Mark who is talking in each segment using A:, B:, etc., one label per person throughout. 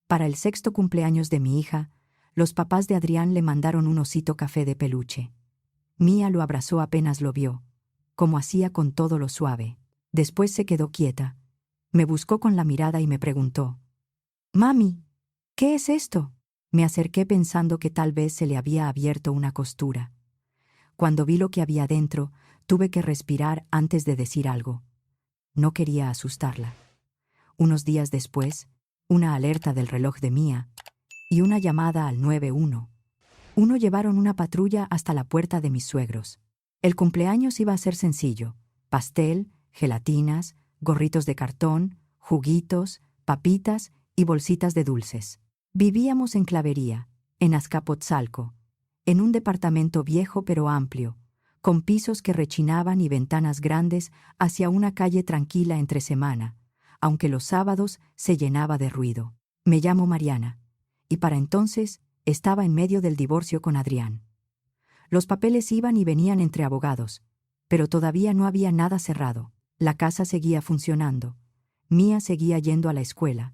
A: Para el 6º cumpleaños de mi hija, los papás de Adrián le mandaron un osito café de peluche. Mía lo abrazó apenas lo vio, como hacía con todo lo suave. Después se quedó quieta. Me buscó con la mirada y me preguntó: «Mami, ¿qué es esto?». Me acerqué pensando que tal vez se le había abierto una costura. Cuando vi lo que había dentro, tuve que respirar antes de decir algo. No quería asustarla. Unos días después, una alerta del reloj de Mía y una llamada al 911. Llevaron una patrulla hasta la puerta de mis suegros. El cumpleaños iba a ser sencillo: pastel, gelatinas, gorritos de cartón, juguitos, papitas y bolsitas de dulces. Vivíamos en Clavería, en Azcapotzalco, en un departamento viejo pero amplio, con pisos que rechinaban y ventanas grandes hacia una calle tranquila entre semana, aunque los sábados se llenaba de ruido. Me llamo Mariana, y para entonces estaba en medio del divorcio con Adrián. Los papeles iban y venían entre abogados, pero todavía no había nada cerrado. La casa seguía funcionando. Mía seguía yendo a la escuela.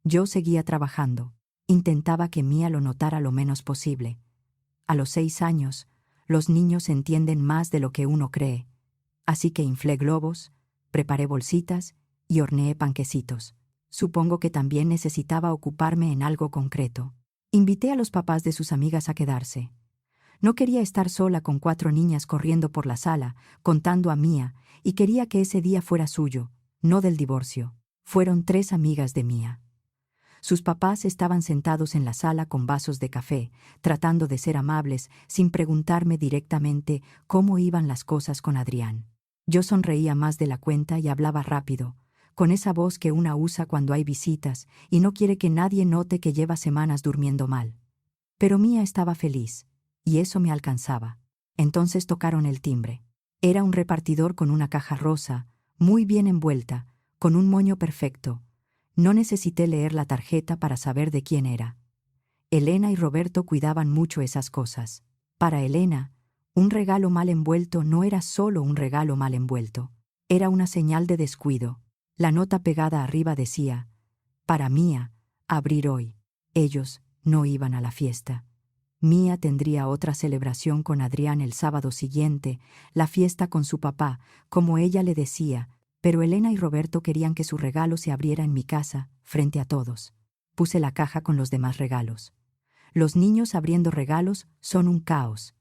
A: Yo seguía trabajando. Intentaba que Mía lo notara lo menos posible. A los 6 años, los niños entienden más de lo que uno cree. Así que inflé globos, preparé bolsitas y horneé panquecitos. Supongo que también necesitaba ocuparme en algo concreto. Invité a los papás de sus amigas a quedarse. No quería estar sola con 4 niñas corriendo por la sala, contando a Mía, y quería que ese día fuera suyo, no del divorcio. Fueron 3 amigas de Mía. Sus papás estaban sentados en la sala con vasos de café, tratando de ser amables, sin preguntarme directamente cómo iban las cosas con Adrián. Yo sonreía más de la cuenta y hablaba rápido, con esa voz que una usa cuando hay visitas y no quiere que nadie note que lleva semanas durmiendo mal. Pero Mía estaba feliz, y eso me alcanzaba. Entonces tocaron el timbre. Era un repartidor con una caja rosa, muy bien envuelta, con un moño perfecto. No necesité leer la tarjeta para saber de quién era. Elena y Roberto cuidaban mucho esas cosas. Para Elena, un regalo mal envuelto no era solo un regalo mal envuelto. Era una señal de descuido. La nota pegada arriba decía: «Para Mía, abrir hoy». Ellos no iban a la fiesta. Mía tendría otra celebración con Adrián el sábado siguiente, la fiesta con su papá, como ella le decía, pero Elena y Roberto querían que su regalo se abriera en mi casa, frente a todos. Puse la caja con los demás regalos. Los niños abriendo regalos son un caos.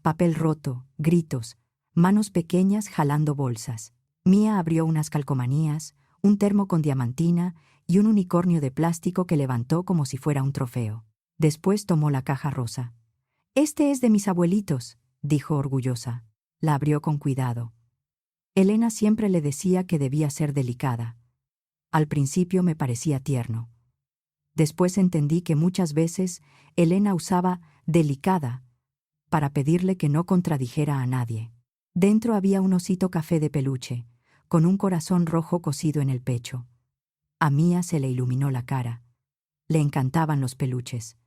A: Papel roto, gritos, manos pequeñas jalando bolsas. Mía abrió unas calcomanías, un termo con diamantina y un unicornio de plástico que levantó como si fuera un trofeo. Después tomó la caja rosa. «Este es de mis abuelitos», dijo orgullosa. La abrió con cuidado. Elena siempre le decía que debía ser delicada. Al principio me parecía tierno. Después entendí que muchas veces Elena usaba delicada para pedirle que no contradijera a nadie. Dentro había un osito café de peluche, con un corazón rojo cosido en el pecho. A Mía se le iluminó la cara. Le encantaban los peluches.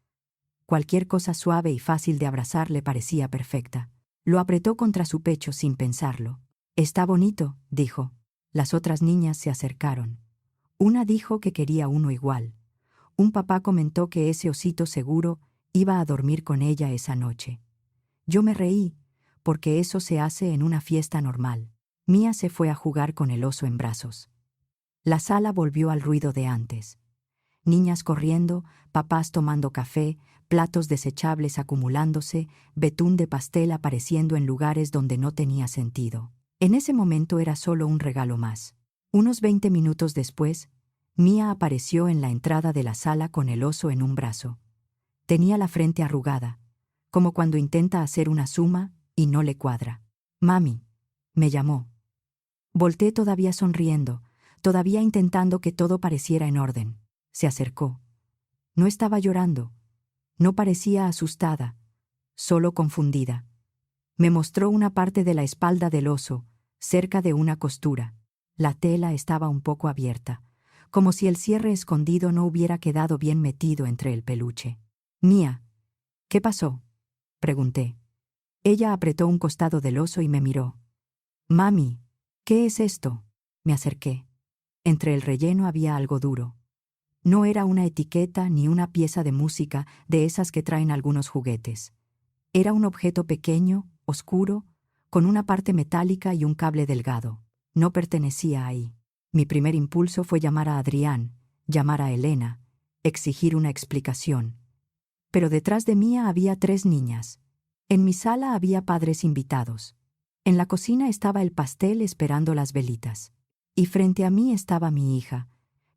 A: Cualquier cosa suave y fácil de abrazar le parecía perfecta. Lo apretó contra su pecho sin pensarlo. «Está bonito», dijo. Las otras niñas se acercaron. Una dijo que quería uno igual. Un papá comentó que ese osito seguro iba a dormir con ella esa noche. Yo me reí, porque eso se hace en una fiesta normal. Mía se fue a jugar con el oso en brazos. La sala volvió al ruido de antes. Niñas corriendo, papás tomando café, platos desechables acumulándose, betún de pastel apareciendo en lugares donde no tenía sentido. En ese momento era solo un regalo más. Unos 20 minutos después, Mía apareció en la entrada de la sala con el oso en un brazo. Tenía la frente arrugada, como cuando intenta hacer una suma y no le cuadra. «Mami», me llamó. Volté todavía sonriendo, todavía intentando que todo pareciera en orden. Se acercó. No estaba llorando. No parecía asustada, solo confundida. Me mostró una parte de la espalda del oso, cerca de una costura. La tela estaba un poco abierta, como si el cierre escondido no hubiera quedado bien metido entre el peluche. «Mía, ¿qué pasó?», pregunté. Ella apretó un costado del oso y me miró. «Mami, ¿qué es esto?». Me acerqué. Entre el relleno había algo duro. No era una etiqueta ni una pieza de música de esas que traen algunos juguetes. Era un objeto pequeño, oscuro, con una parte metálica y un cable delgado. No pertenecía ahí. Mi primer impulso fue llamar a Adrián, llamar a Elena, exigir una explicación. Pero detrás de Mía había 3 niñas. En mi sala había padres invitados. En la cocina estaba el pastel esperando las velitas. Y frente a mí estaba mi hija,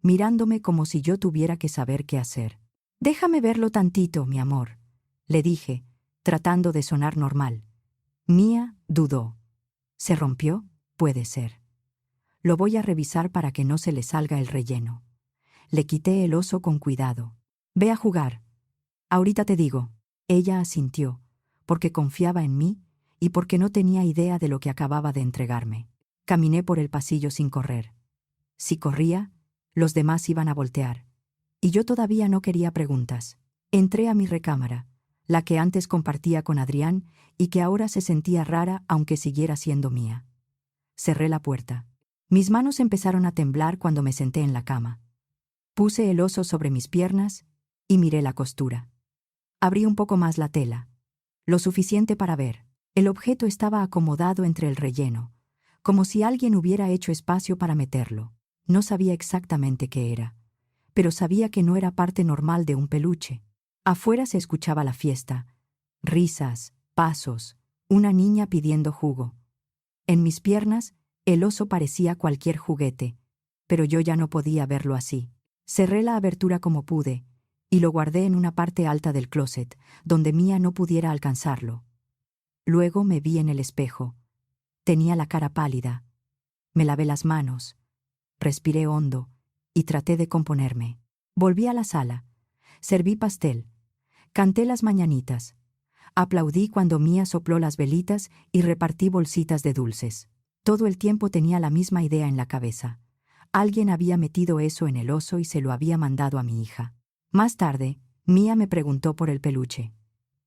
A: mirándome como si yo tuviera que saber qué hacer. «Déjame verlo tantito, mi amor», le dije, tratando de sonar normal. Mía dudó. ¿Se rompió? Puede ser. Lo voy a revisar para que no se le salga el relleno. Le quité el oso con cuidado. «Ve a jugar. Ahorita te digo». Ella asintió, porque confiaba en mí y porque no tenía idea de lo que acababa de entregarme. Caminé por el pasillo sin correr. Si corría, los demás iban a voltear. Y yo todavía no quería preguntas. Entré a mi recámara, la que antes compartía con Adrián y que ahora se sentía rara aunque siguiera siendo mía. Cerré la puerta. Mis manos empezaron a temblar cuando me senté en la cama. Puse el oso sobre mis piernas y miré la costura. Abrí un poco más la tela, lo suficiente para ver. El objeto estaba acomodado entre el relleno, como si alguien hubiera hecho espacio para meterlo. No sabía exactamente qué era, pero sabía que no era parte normal de un peluche. Afuera se escuchaba la fiesta, risas, pasos, una niña pidiendo jugo. En mis piernas, el oso parecía cualquier juguete, pero yo ya no podía verlo así. Cerré la abertura como pude y lo guardé en una parte alta del closet, donde Mía no pudiera alcanzarlo. Luego me vi en el espejo. Tenía la cara pálida. Me lavé las manos, respiré hondo y traté de componerme. Volví a la sala, serví pastel, canté las mañanitas, aplaudí cuando Mía sopló las velitas y repartí bolsitas de dulces. Todo el tiempo tenía la misma idea en la cabeza. Alguien había metido eso en el oso y se lo había mandado a mi hija. Más tarde, Mía me preguntó por el peluche.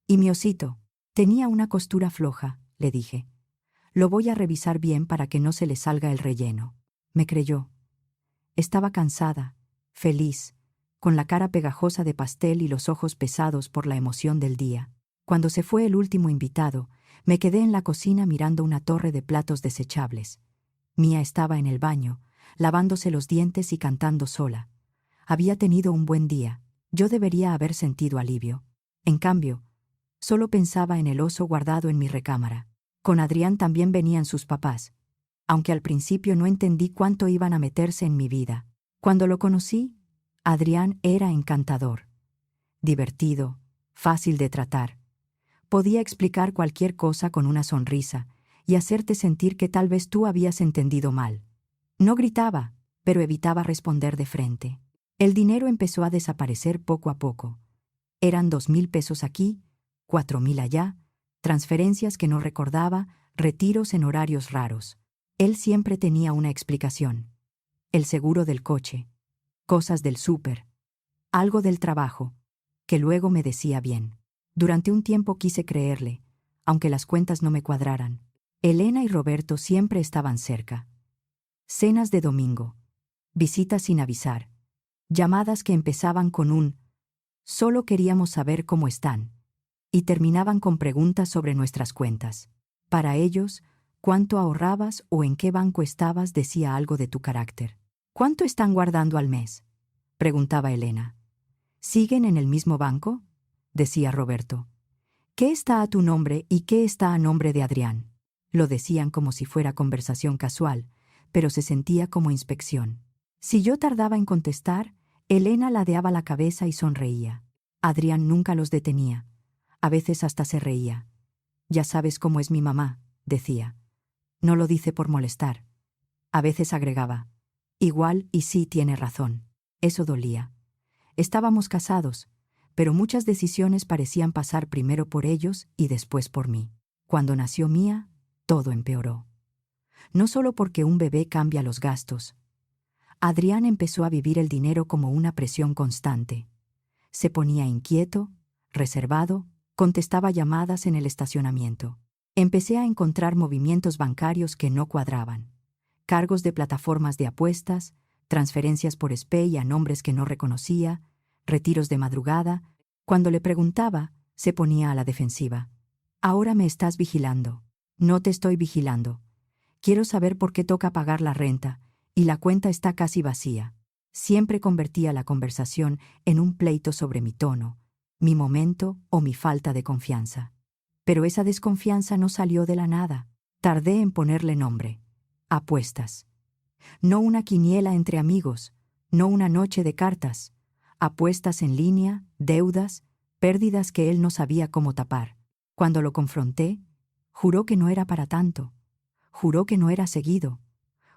A: «¿Y mi osito?» «Tenía una costura floja», le dije. «Lo voy a revisar bien para que no se le salga el relleno». Me creyó. Estaba cansada, feliz, con la cara pegajosa de pastel y los ojos pesados por la emoción del día. Cuando se fue el último invitado, me quedé en la cocina mirando una torre de platos desechables. Mía estaba en el baño, lavándose los dientes y cantando sola. Había tenido un buen día. Yo debería haber sentido alivio. En cambio, solo pensaba en el oso guardado en mi recámara. Con Adrián también venían sus papás, aunque al principio no entendí cuánto iban a meterse en mi vida. Cuando lo conocí, Adrián era encantador, divertido, fácil de tratar. Podía explicar cualquier cosa con una sonrisa y hacerte sentir que tal vez tú habías entendido mal. No gritaba, pero evitaba responder de frente. El dinero empezó a desaparecer poco a poco. Eran 2,000 pesos aquí, 4,000 allá, transferencias que no recordaba, retiros en horarios raros. Él siempre tenía una explicación. El seguro del coche, cosas del súper, algo del trabajo, que luego me decía bien. Durante un tiempo quise creerle, aunque las cuentas no me cuadraran. Elena y Roberto siempre estaban cerca. Cenas de domingo, visitas sin avisar, llamadas que empezaban con un «solo queríamos saber cómo están» y terminaban con preguntas sobre nuestras cuentas. Para ellos, cuánto ahorrabas o en qué banco estabas decía algo de tu carácter. «¿Cuánto están guardando al mes?», preguntaba Elena. «¿Siguen en el mismo banco?», decía Roberto. «¿Qué está a tu nombre y qué está a nombre de Adrián?». Lo decían como si fuera conversación casual, pero se sentía como inspección. Si yo tardaba en contestar, Elena ladeaba la cabeza y sonreía. Adrián nunca los detenía. A veces hasta se reía. «Ya sabes cómo es mi mamá», decía. «No lo dice por molestar». A veces agregaba: «Igual y sí tiene razón». Eso dolía. Estábamos casados, pero muchas decisiones parecían pasar primero por ellos y después por mí. Cuando nació Mía, todo empeoró. No solo porque un bebé cambia los gastos. Adrián empezó a vivir el dinero como una presión constante. Se ponía inquieto, reservado, contestaba llamadas en el estacionamiento. Empecé a encontrar movimientos bancarios que no cuadraban. Cargos de plataformas de apuestas, transferencias por SPEI a nombres que no reconocía, retiros de madrugada. Cuando le preguntaba, se ponía a la defensiva. Ahora me estás vigilando. No te estoy vigilando. Quiero saber por qué toca pagar la renta, y la cuenta está casi vacía. Siempre convertía la conversación en un pleito sobre mi tono, mi momento o mi falta de confianza. Pero esa desconfianza no salió de la nada. Tardé en ponerle nombre. Apuestas. No una quiniela entre amigos, no una noche de cartas. Apuestas en línea, deudas, pérdidas que él no sabía cómo tapar. Cuando lo confronté, juró que no era para tanto. Juró que no era seguido.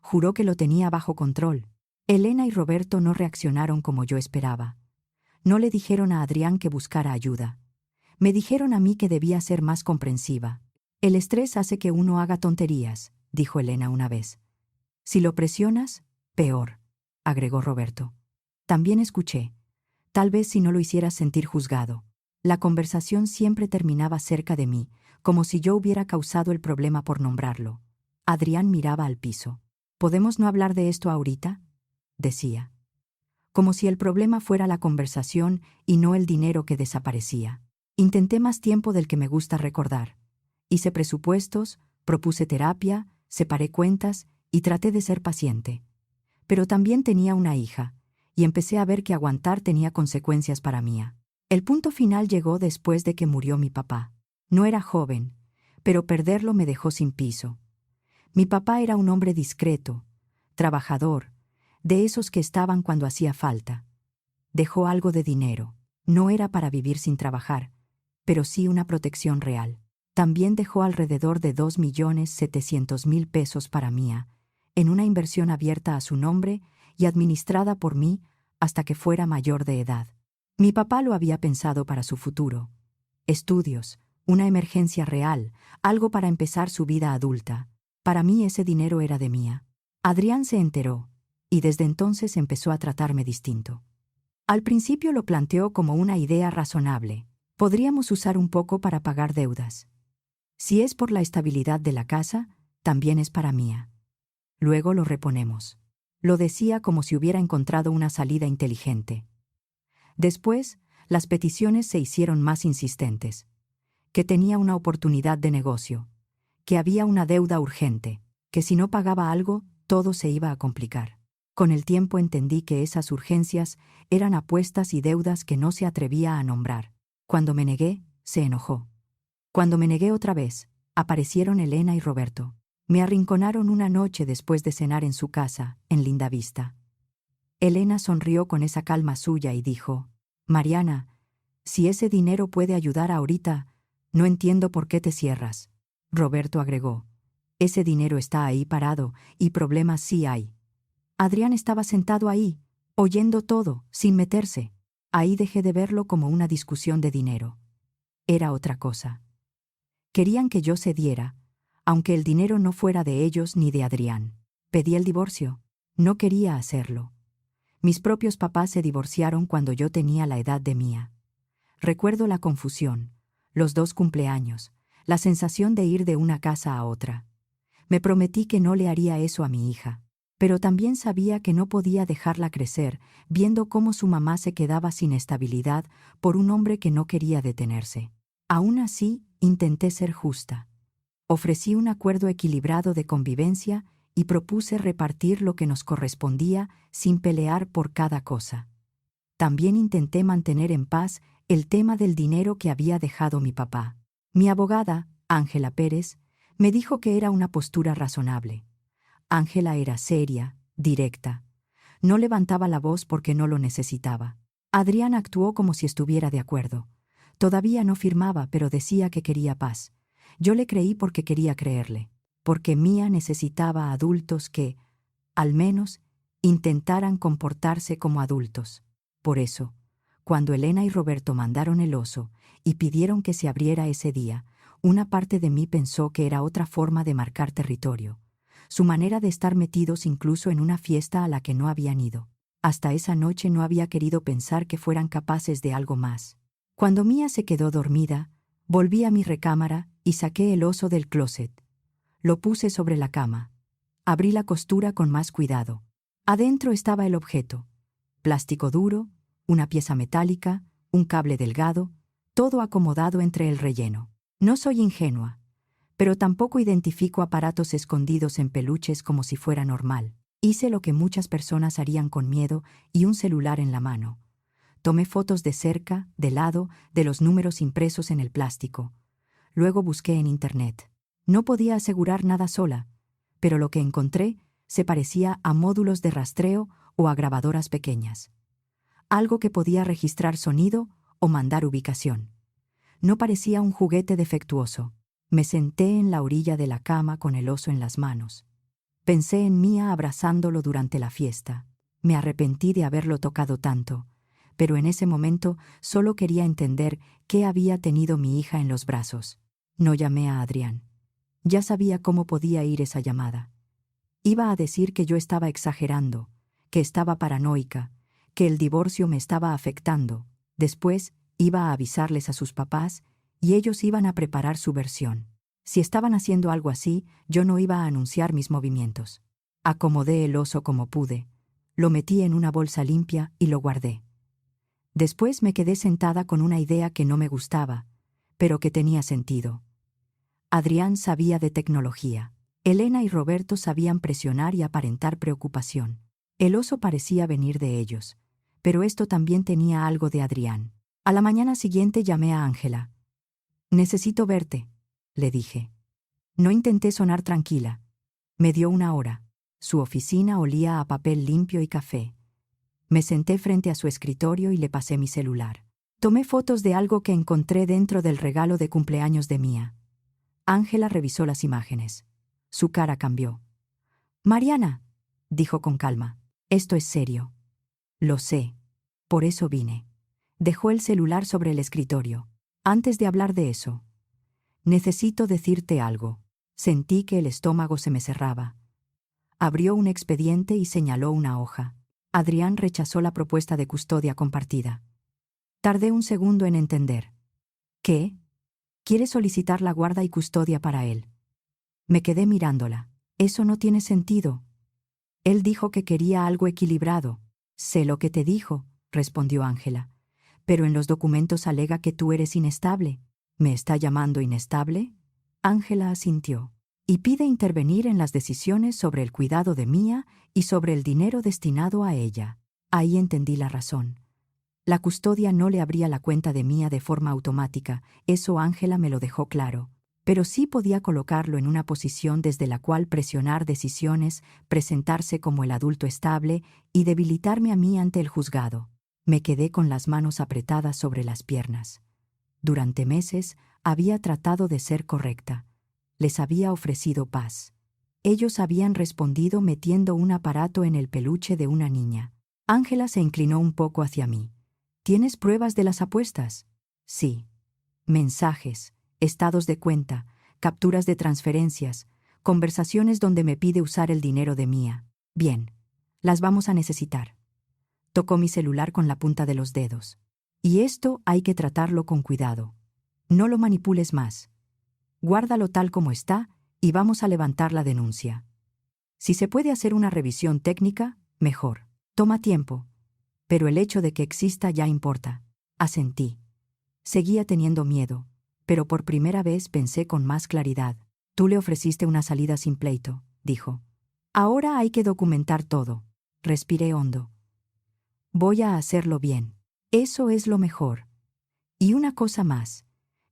A: Juró que lo tenía bajo control. Elena y Roberto no reaccionaron como yo esperaba. No le dijeron a Adrián que buscara ayuda. Me dijeron a mí que debía ser más comprensiva. El estrés hace que uno haga tonterías, dijo Elena una vez. Si lo presionas, peor, agregó Roberto. También escuché. Tal vez si no lo hicieras sentir juzgado. La conversación siempre terminaba cerca de mí, como si yo hubiera causado el problema por nombrarlo. Adrián miraba al piso. ¿Podemos no hablar de esto ahorita?, decía. Como si el problema fuera la conversación y no el dinero que desaparecía. Intenté más tiempo del que me gusta recordar. Hice presupuestos, propuse terapia, separé cuentas y traté de ser paciente. Pero también tenía una hija, y empecé a ver que aguantar tenía consecuencias para mí. El punto final llegó después de que murió mi papá. No era joven, pero perderlo me dejó sin piso. Mi papá era un hombre discreto, trabajador, de esos que estaban cuando hacía falta. Dejó algo de dinero. No era para vivir sin trabajar, pero sí una protección real. También dejó alrededor de 2.700.000 pesos para mí, en una inversión abierta a su nombre y administrada por mí hasta que fuera mayor de edad. Mi papá lo había pensado para su futuro. Estudios, una emergencia real, algo para empezar su vida adulta. Para mí ese dinero era de mía. Adrián se enteró, y desde entonces empezó a tratarme distinto. Al principio lo planteó como una idea razonable. Podríamos usar un poco para pagar deudas. Si es por la estabilidad de la casa, también es para mía. Luego lo reponemos. Lo decía como si hubiera encontrado una salida inteligente. Después, las peticiones se hicieron más insistentes. Que tenía una oportunidad de negocio. Que había una deuda urgente. Que si no pagaba algo, todo se iba a complicar. Con el tiempo entendí que esas urgencias eran apuestas y deudas que no se atrevía a nombrar. Cuando me negué, se enojó. Cuando me negué otra vez, aparecieron Elena y Roberto. Me arrinconaron una noche después de cenar en su casa, en Lindavista. Elena sonrió con esa calma suya y dijo: «Mariana, si ese dinero puede ayudar ahorita, no entiendo por qué te cierras». Roberto agregó: «Ese dinero está ahí parado, y problemas sí hay». Adrián estaba sentado ahí, oyendo todo, sin meterse. Ahí dejé de verlo como una discusión de dinero. Era otra cosa. Querían que yo cediera, aunque el dinero no fuera de ellos ni de Adrián. Pedí el divorcio. No quería hacerlo. Mis propios papás se divorciaron cuando yo tenía la edad de Mía. Recuerdo la confusión, los 2 cumpleaños, la sensación de ir de una casa a otra. Me prometí que no le haría eso a mi hija, pero también sabía que no podía dejarla crecer, viendo cómo su mamá se quedaba sin estabilidad por un hombre que no quería detenerse. Aún así, intenté ser justa. Ofrecí un acuerdo equilibrado de convivencia y propuse repartir lo que nos correspondía sin pelear por cada cosa. También intenté mantener en paz el tema del dinero que había dejado mi papá. Mi abogada, Ángela Pérez, me dijo que era una postura razonable. Ángela era seria, directa. No levantaba la voz porque no lo necesitaba. Adrián actuó como si estuviera de acuerdo. Todavía no firmaba, pero decía que quería paz. Yo le creí porque quería creerle, porque Mía necesitaba adultos que, al menos, intentaran comportarse como adultos. Por eso, cuando Elena y Roberto mandaron el oso y pidieron que se abriera ese día, una parte de mí pensó que era otra forma de marcar territorio. Su manera de estar metidos incluso en una fiesta a la que no habían ido. Hasta esa noche no había querido pensar que fueran capaces de algo más. Cuando Mía se quedó dormida, volví a mi recámara y saqué el oso del closet. Lo puse sobre la cama. Abrí la costura con más cuidado. Adentro estaba el objeto. Plástico duro, una pieza metálica, un cable delgado, todo acomodado entre el relleno. No soy ingenua, pero tampoco identifico aparatos escondidos en peluches como si fuera normal. Hice lo que muchas personas harían con miedo y un celular en la mano. Tomé fotos de cerca, de lado, de los números impresos en el plástico. Luego busqué en Internet. No podía asegurar nada sola, pero lo que encontré se parecía a módulos de rastreo o a grabadoras pequeñas. Algo que podía registrar sonido o mandar ubicación. No parecía un juguete defectuoso. Me senté en la orilla de la cama con el oso en las manos. Pensé en Mía abrazándolo durante la fiesta. Me arrepentí de haberlo tocado tanto, pero en ese momento solo quería entender qué había tenido mi hija en los brazos. No llamé a Adrián. Ya sabía cómo podía ir esa llamada. Iba a decir que yo estaba exagerando, que estaba paranoica, que el divorcio me estaba afectando. Después iba a avisarles a sus papás y ellos iban a preparar su versión. Si estaban haciendo algo así, yo no iba a anunciar mis movimientos. Acomodé el oso como pude, lo metí en una bolsa limpia y lo guardé. Después me quedé sentada con una idea que no me gustaba, pero que tenía sentido. Adrián sabía de tecnología. Elena y Roberto sabían presionar y aparentar preocupación. El oso parecía venir de ellos, pero esto también tenía algo de Adrián. A la mañana siguiente llamé a Ángela. «Necesito verte», le dije. No intenté sonar tranquila. Me dio una hora. Su oficina olía a papel limpio y café. Me senté frente a su escritorio y le pasé mi celular. Tomé fotos de algo que encontré dentro del regalo de cumpleaños de Mía. Ángela revisó las imágenes. Su cara cambió. «Mariana», dijo con calma, «esto es serio». «Lo sé. Por eso vine». Dejó el celular sobre el escritorio. «Antes de hablar de eso, necesito decirte algo». Sentí que el estómago se me cerraba. Abrió un expediente y señaló una hoja. Adrián rechazó la propuesta de custodia compartida. Tardé un segundo en entender. ¿Qué? Quiere solicitar la guarda y custodia para él. Me quedé mirándola. Eso no tiene sentido. Él dijo que quería algo equilibrado. Sé lo que te dijo, respondió Ángela. Pero en los documentos alega que tú eres inestable. ¿Me está llamando inestable? Ángela asintió. Y pide intervenir en las decisiones sobre el cuidado de Mía y sobre el dinero destinado a ella. Ahí entendí la razón. La custodia no le abría la cuenta de Mía de forma automática, eso Ángela me lo dejó claro. Pero sí podía colocarlo en una posición desde la cual presionar decisiones, presentarse como el adulto estable y debilitarme a mí ante el juzgado. Me quedé con las manos apretadas sobre las piernas. Durante meses había tratado de ser correcta. Les había ofrecido paz. Ellos habían respondido metiendo un aparato en el peluche de una niña. Ángela se inclinó un poco hacia mí. ¿Tienes pruebas de las apuestas? Sí. Mensajes, estados de cuenta, capturas de transferencias, conversaciones donde me pide usar el dinero de Mía. Bien, las vamos a necesitar. Tocó mi celular con la punta de los dedos. Y esto hay que tratarlo con cuidado. No lo manipules más. Guárdalo tal como está y vamos a levantar la denuncia. Si se puede hacer una revisión técnica, mejor. Toma tiempo. Pero el hecho de que exista ya importa. Asentí. Seguía teniendo miedo, pero por primera vez pensé con más claridad. Tú le ofreciste una salida sin pleito, dijo. Ahora hay que documentar todo. Respiré hondo. Voy a hacerlo bien. Eso es lo mejor. Y una cosa más.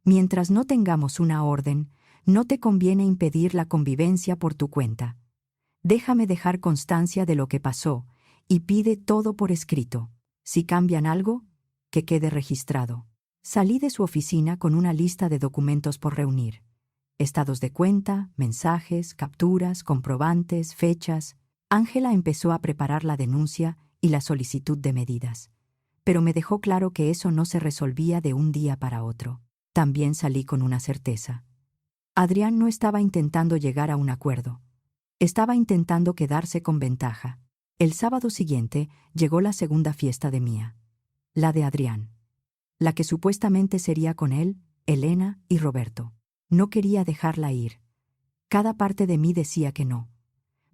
A: Mientras no tengamos una orden, no te conviene impedir la convivencia por tu cuenta. Déjame dejar constancia de lo que pasó y pide todo por escrito. Si cambian algo, que quede registrado. Salí de su oficina con una lista de documentos por reunir. Estados de cuenta, mensajes, capturas, comprobantes, fechas. Ángela empezó a preparar la denuncia y la solicitud de medidas. Pero me dejó claro que eso no se resolvía de un día para otro. También salí con una certeza. Adrián no estaba intentando llegar a un acuerdo. Estaba intentando quedarse con ventaja. El sábado siguiente llegó la segunda fiesta de Mía. La de Adrián. La que supuestamente sería con él, Elena y Roberto. No quería dejarla ir. Cada parte de mí decía que no.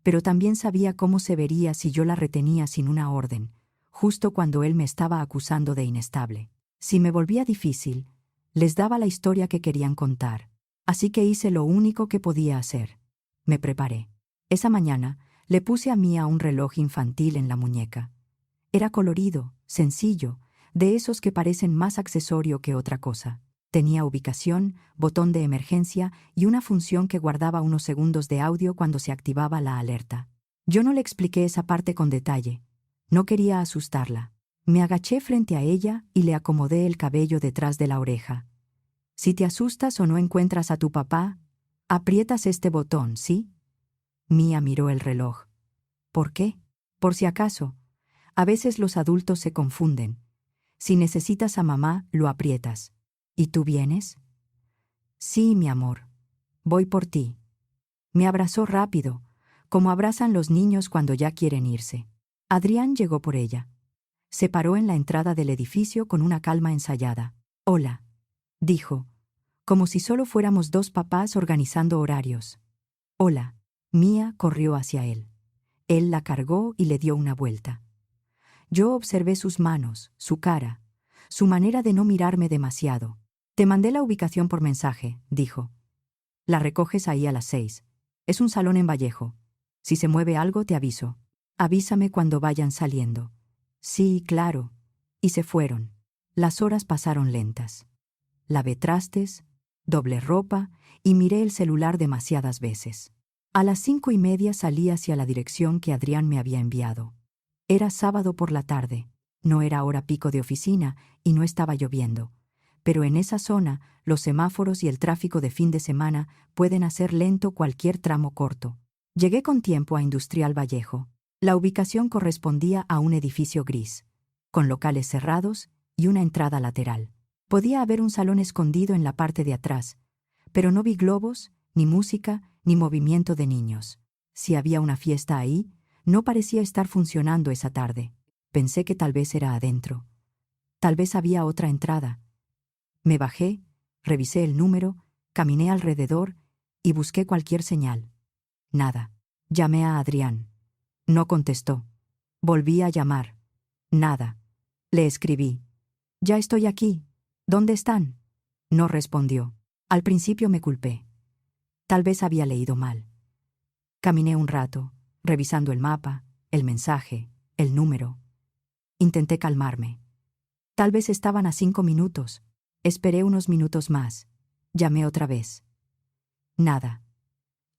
A: pero también sabía cómo se vería si yo la retenía sin una orden, justo cuando él me estaba acusando de inestable. Si me volvía difícil, les daba la historia que querían contar. Así que hice lo único que podía hacer. Me preparé. Esa mañana, le puse a Mía un reloj infantil en la muñeca. Era colorido, sencillo, de esos que parecen más accesorio que otra cosa. Tenía ubicación, botón de emergencia y una función que guardaba unos segundos de audio cuando se activaba la alerta. Yo no le expliqué esa parte con detalle. No quería asustarla. Me agaché frente a ella y le acomodé el cabello detrás de la oreja. Si te asustas o no encuentras a tu papá, aprietas este botón, ¿sí? Mía miró el reloj. ¿Por qué? Por si acaso. A veces los adultos se confunden. Si necesitas a mamá, lo aprietas. ¿Y tú vienes? Sí, mi amor. Voy por ti. Me abrazó rápido, como abrazan los niños cuando ya quieren irse. Adrián llegó por ella. Se paró en la entrada del edificio con una calma ensayada. Hola, dijo, como si solo fuéramos dos papás organizando horarios. Hola. Mía corrió hacia él. Él la cargó y le dio una vuelta. Yo observé sus manos, su cara, su manera de no mirarme demasiado. Te mandé la ubicación por mensaje, dijo. La recoges ahí a las 6. Es un salón en Vallejo. Si se mueve algo, te aviso. Avísame cuando vayan saliendo. Sí, claro. Y se fueron. Las horas pasaron lentas. Lavé trastes, doblé ropa y miré el celular demasiadas veces. A las 5:30 salí hacia la dirección que Adrián me había enviado. Era sábado por la tarde. No era hora pico de oficina y no estaba lloviendo. Pero en esa zona, los semáforos y el tráfico de fin de semana pueden hacer lento cualquier tramo corto. Llegué con tiempo a Industrial Vallejo. La ubicación correspondía a un edificio gris, con locales cerrados y una entrada lateral. Podía haber un salón escondido en la parte de atrás, pero no vi globos, ni música, ni movimiento de niños. Si había una fiesta ahí, no parecía estar funcionando esa tarde. Pensé que tal vez era adentro. Tal vez había otra entrada. Me bajé, revisé el número, caminé alrededor y busqué cualquier señal. Nada. Llamé a Adrián. No contestó. Volví a llamar. Nada. Le escribí. Ya estoy aquí. ¿Dónde están? No respondió. Al principio me culpé. Tal vez había leído mal. Caminé un rato, revisando el mapa, el mensaje, el número. Intenté calmarme. Tal vez estaban a 5 minutos. Esperé unos minutos más. Llamé otra vez. Nada.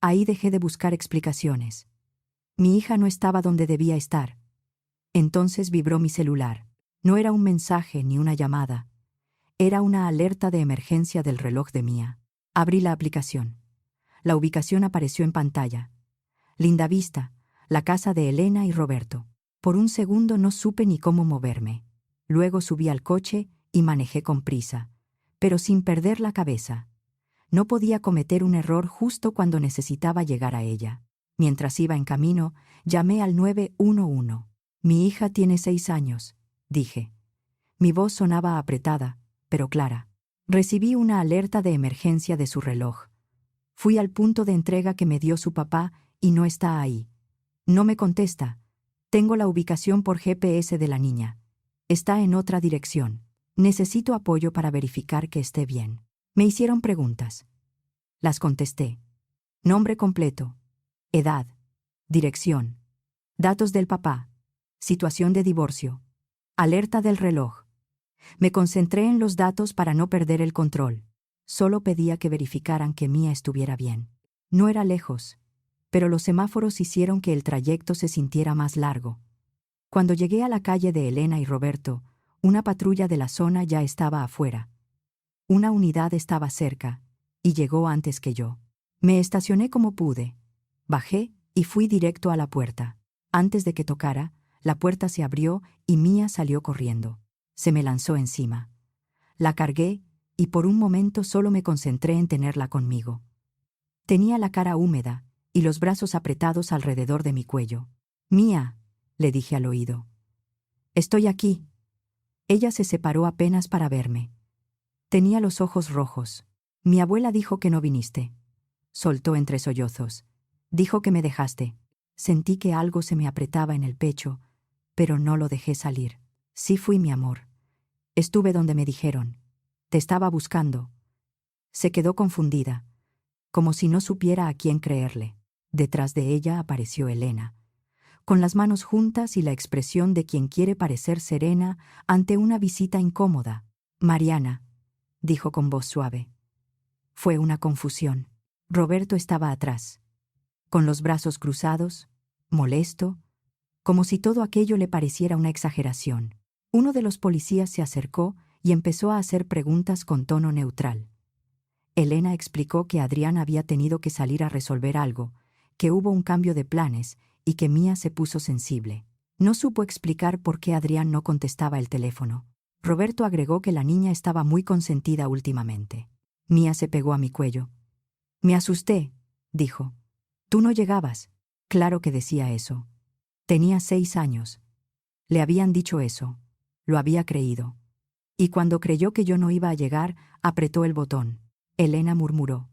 A: Ahí dejé de buscar explicaciones. Mi hija no estaba donde debía estar. Entonces vibró mi celular. No era un mensaje ni una llamada. Era una alerta de emergencia del reloj de Mía. Abrí la aplicación. La ubicación apareció en pantalla. Linda vista, la casa de Elena y Roberto. Por un segundo no supe ni cómo moverme. Luego subí al coche y manejé con prisa, pero sin perder la cabeza. No podía cometer un error justo cuando necesitaba llegar a ella. Mientras iba en camino, llamé al 911. Mi hija tiene 6 años, dije. Mi voz sonaba apretada, pero clara. Recibí una alerta de emergencia de su reloj. Fui al punto de entrega que me dio su papá y no está ahí. No me contesta. Tengo la ubicación por GPS de la niña. Está en otra dirección. Necesito apoyo para verificar que esté bien. Me hicieron preguntas. Las contesté. Nombre completo, edad, dirección, datos del papá, situación de divorcio, alerta del reloj. Me concentré en los datos para no perder el control. Solo pedía que verificaran que Mía estuviera bien. No era lejos, pero los semáforos hicieron que el trayecto se sintiera más largo. Cuando llegué a la calle de Elena y Roberto, una patrulla de la zona ya estaba afuera. Una unidad estaba cerca, y llegó antes que yo. Me estacioné como pude. Bajé y fui directo a la puerta. Antes de que tocara, la puerta se abrió y Mía salió corriendo. Se me lanzó encima. La cargué y por un momento solo me concentré en tenerla conmigo. Tenía la cara húmeda y los brazos apretados alrededor de mi cuello. Mía, le dije al oído. Estoy aquí. Ella se separó apenas para verme. Tenía los ojos rojos. Mi abuela dijo que no viniste. Soltó entre sollozos. Dijo que me dejaste. Sentí que algo se me apretaba en el pecho, pero no lo dejé salir. Sí fui, mi amor. Estuve donde me dijeron. Te estaba buscando. Se quedó confundida, como si no supiera a quién creerle. Detrás de ella apareció Elena, con las manos juntas y la expresión de quien quiere parecer serena ante una visita incómoda. Mariana, dijo con voz suave. Fue una confusión. Roberto estaba atrás, con los brazos cruzados, molesto, como si todo aquello le pareciera una exageración. Uno de los policías se acercó y empezó a hacer preguntas con tono neutral. Elena explicó que Adrián había tenido que salir a resolver algo, que hubo un cambio de planes y que Mía se puso sensible. No supo explicar por qué Adrián no contestaba el teléfono. Roberto agregó que la niña estaba muy consentida últimamente. Mía se pegó a mi cuello. Me asusté, dijo. Tú no llegabas. Claro que decía eso. Tenía 6 años. Le habían dicho eso. Lo había creído. Y cuando creyó que yo no iba a llegar, apretó el botón. Elena murmuró.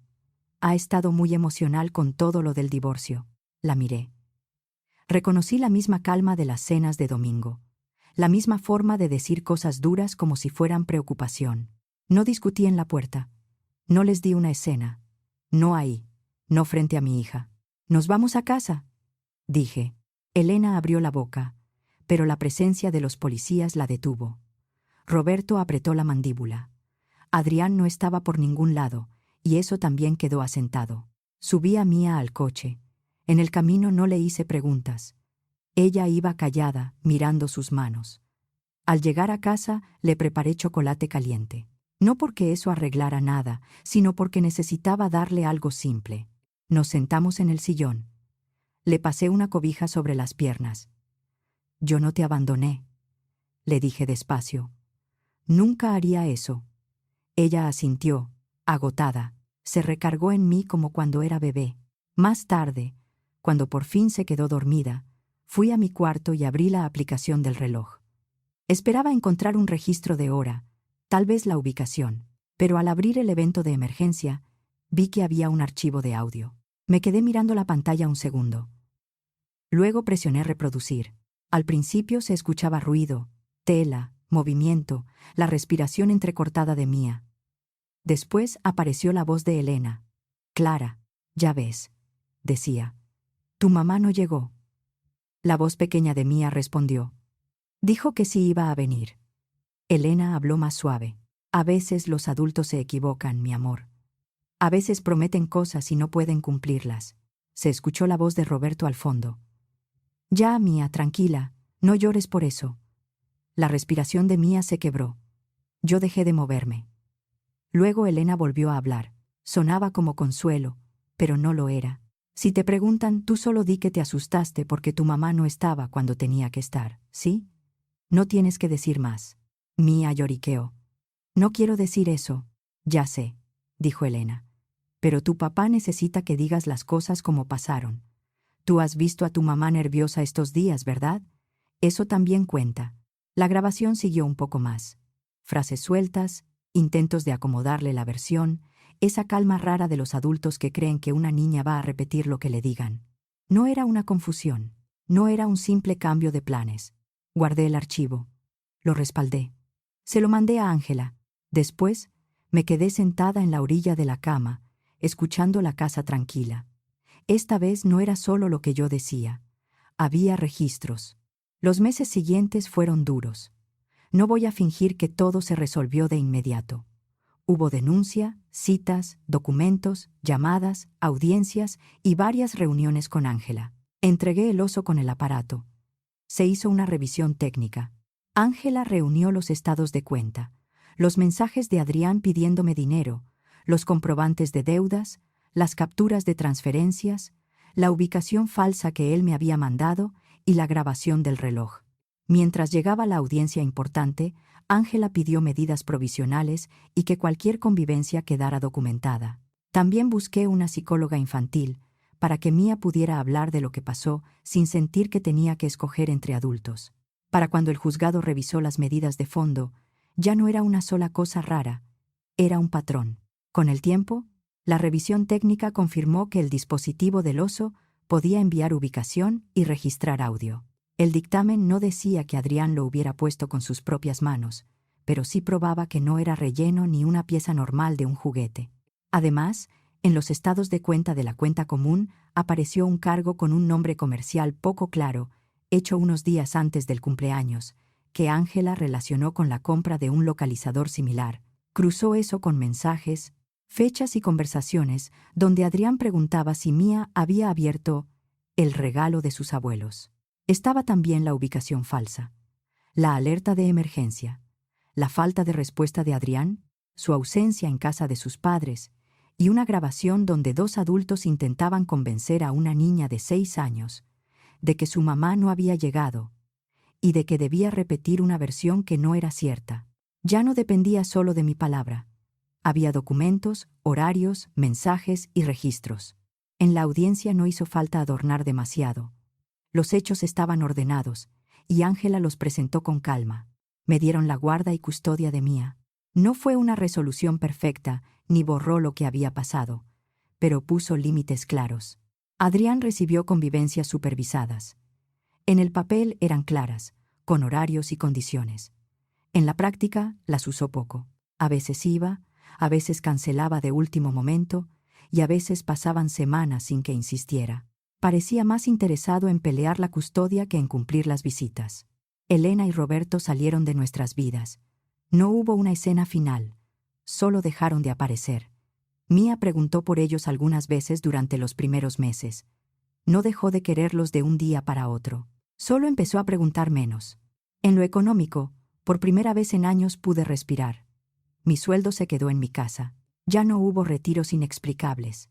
A: Ha estado muy emocional con todo lo del divorcio. La miré. Reconocí la misma calma de las cenas de domingo. La misma forma de decir cosas duras como si fueran preocupación. No discutí en la puerta. No les di una escena. No ahí. No frente a mi hija. ¿Nos vamos a casa?, dije. Elena abrió la boca, pero la presencia de los policías la detuvo. Roberto apretó la mandíbula. Adrián no estaba por ningún lado, y eso también quedó asentado. Subí a Mía al coche. En el camino no le hice preguntas. Ella iba callada, mirando sus manos. Al llegar a casa, le preparé chocolate caliente. No porque eso arreglara nada, sino porque necesitaba darle algo simple. Nos sentamos en el sillón. Le pasé una cobija sobre las piernas. Yo no te abandoné, le dije despacio. Nunca haría eso. Ella asintió, agotada. Se recargó en mí como cuando era bebé. Más tarde, cuando por fin se quedó dormida, fui a mi cuarto y abrí la aplicación del reloj. Esperaba encontrar un registro de hora, tal vez la ubicación, pero al abrir el evento de emergencia, vi que había un archivo de audio. Me quedé mirando la pantalla un segundo. Luego presioné reproducir. Al principio se escuchaba ruido, tela, movimiento, la respiración entrecortada de Mía. Después apareció la voz de Elena. Clara, ya ves, decía. Tu mamá no llegó. La voz pequeña de Mía respondió. Dijo que sí iba a venir. Elena habló más suave. A veces los adultos se equivocan, mi amor. A veces prometen cosas y no pueden cumplirlas. Se escuchó la voz de Roberto al fondo. Ya, Mía, tranquila, no llores por eso. La respiración de Mía se quebró. Yo dejé de moverme. Luego Elena volvió a hablar. Sonaba como consuelo, pero no lo era. Si te preguntan, tú solo di que te asustaste porque tu mamá no estaba cuando tenía que estar, ¿sí? No tienes que decir más. Mía lloriqueó. No quiero decir eso. Ya sé, dijo Elena. Pero tu papá necesita que digas las cosas como pasaron. Tú has visto a tu mamá nerviosa estos días, ¿verdad? Eso también cuenta. La grabación siguió un poco más. Frases sueltas, intentos de acomodarle la versión, esa calma rara de los adultos que creen que una niña va a repetir lo que le digan. No era una confusión. No era un simple cambio de planes. Guardé el archivo. Lo respaldé. Se lo mandé a Ángela. Después, me quedé sentada en la orilla de la cama, escuchando la casa tranquila. Esta vez no era solo lo que yo decía. Había registros. Los meses siguientes fueron duros. No voy a fingir que todo se resolvió de inmediato. Hubo denuncia, citas, documentos, llamadas, audiencias y varias reuniones con Ángela. Entregué el oso con el aparato. Se hizo una revisión técnica. Ángela reunió los estados de cuenta, los mensajes de Adrián pidiéndome dinero, los comprobantes de deudas, las capturas de transferencias, la ubicación falsa que él me había mandado y la grabación del reloj. Mientras llegaba la audiencia importante, Ángela pidió medidas provisionales y que cualquier convivencia quedara documentada. También busqué una psicóloga infantil para que Mía pudiera hablar de lo que pasó sin sentir que tenía que escoger entre adultos. Para cuando el juzgado revisó las medidas de fondo, ya no era una sola cosa rara, era un patrón. Con el tiempo, la revisión técnica confirmó que el dispositivo del oso podía enviar ubicación y registrar audio. El dictamen no decía que Adrián lo hubiera puesto con sus propias manos, pero sí probaba que no era relleno ni una pieza normal de un juguete. Además, en los estados de cuenta de la cuenta común apareció un cargo con un nombre comercial poco claro, hecho unos días antes del cumpleaños, que Ángela relacionó con la compra de un localizador similar. Cruzó eso con mensajes, fechas y conversaciones donde Adrián preguntaba si Mía había abierto el regalo de sus abuelos. Estaba también la ubicación falsa, la alerta de emergencia, la falta de respuesta de Adrián, su ausencia en casa de sus padres y una grabación donde dos adultos intentaban convencer a una niña de 6 años de que su mamá no había llegado y de que debía repetir una versión que no era cierta. Ya no dependía solo de mi palabra. Había documentos, horarios, mensajes y registros. En la audiencia no hizo falta adornar demasiado. Los hechos estaban ordenados, y Ángela los presentó con calma. Me dieron la guarda y custodia de Mía. No fue una resolución perfecta, ni borró lo que había pasado, pero puso límites claros. Adrián recibió convivencias supervisadas. En el papel eran claras, con horarios y condiciones. En la práctica las usó poco. A veces iba, a veces cancelaba de último momento, y a veces pasaban semanas sin que insistiera. Parecía más interesado en pelear la custodia que en cumplir las visitas. Elena y Roberto salieron de nuestras vidas. No hubo una escena final, solo dejaron de aparecer. Mía preguntó por ellos algunas veces durante los primeros meses. No dejó de quererlos de un día para otro. Solo empezó a preguntar menos. En lo económico, por primera vez en años pude respirar. Mi sueldo se quedó en mi casa. Ya no hubo retiros inexplicables,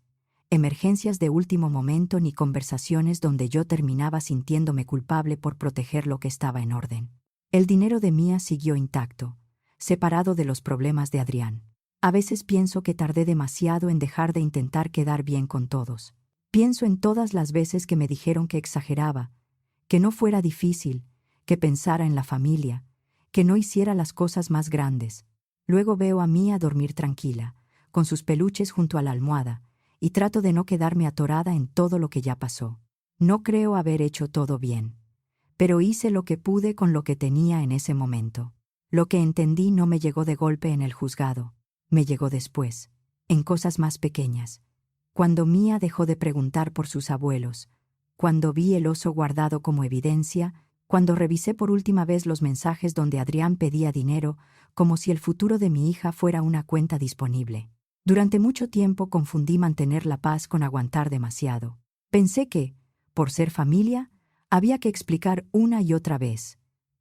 A: emergencias de último momento ni conversaciones donde yo terminaba sintiéndome culpable por proteger lo que estaba en orden. El dinero de Mía siguió intacto, separado de los problemas de Adrián. A veces pienso que tardé demasiado en dejar de intentar quedar bien con todos. Pienso en todas las veces que me dijeron que exageraba, que no fuera difícil, que pensara en la familia, que no hiciera las cosas más grandes. Luego veo a Mía dormir tranquila, con sus peluches junto a la almohada, y trato de no quedarme atorada en todo lo que ya pasó. No creo haber hecho todo bien, pero hice lo que pude con lo que tenía en ese momento. Lo que entendí no me llegó de golpe en el juzgado, me llegó después, en cosas más pequeñas. Cuando Mía dejó de preguntar por sus abuelos, cuando vi el oso guardado como evidencia, cuando revisé por última vez los mensajes donde Adrián pedía dinero, como si el futuro de mi hija fuera una cuenta disponible. Durante mucho tiempo confundí mantener la paz con aguantar demasiado. Pensé que, por ser familia, había que explicar una y otra vez,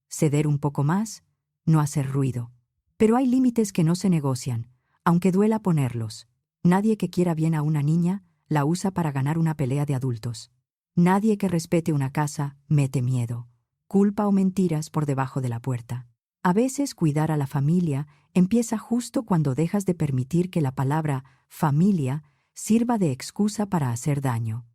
A: ceder un poco más, no hacer ruido. Pero hay límites que no se negocian, aunque duela ponerlos. Nadie que quiera bien a una niña la usa para ganar una pelea de adultos. Nadie que respete una casa mete miedo, culpa o mentiras por debajo de la puerta. A veces cuidar a la familia empieza justo cuando dejas de permitir que la palabra familia sirva de excusa para hacer daño.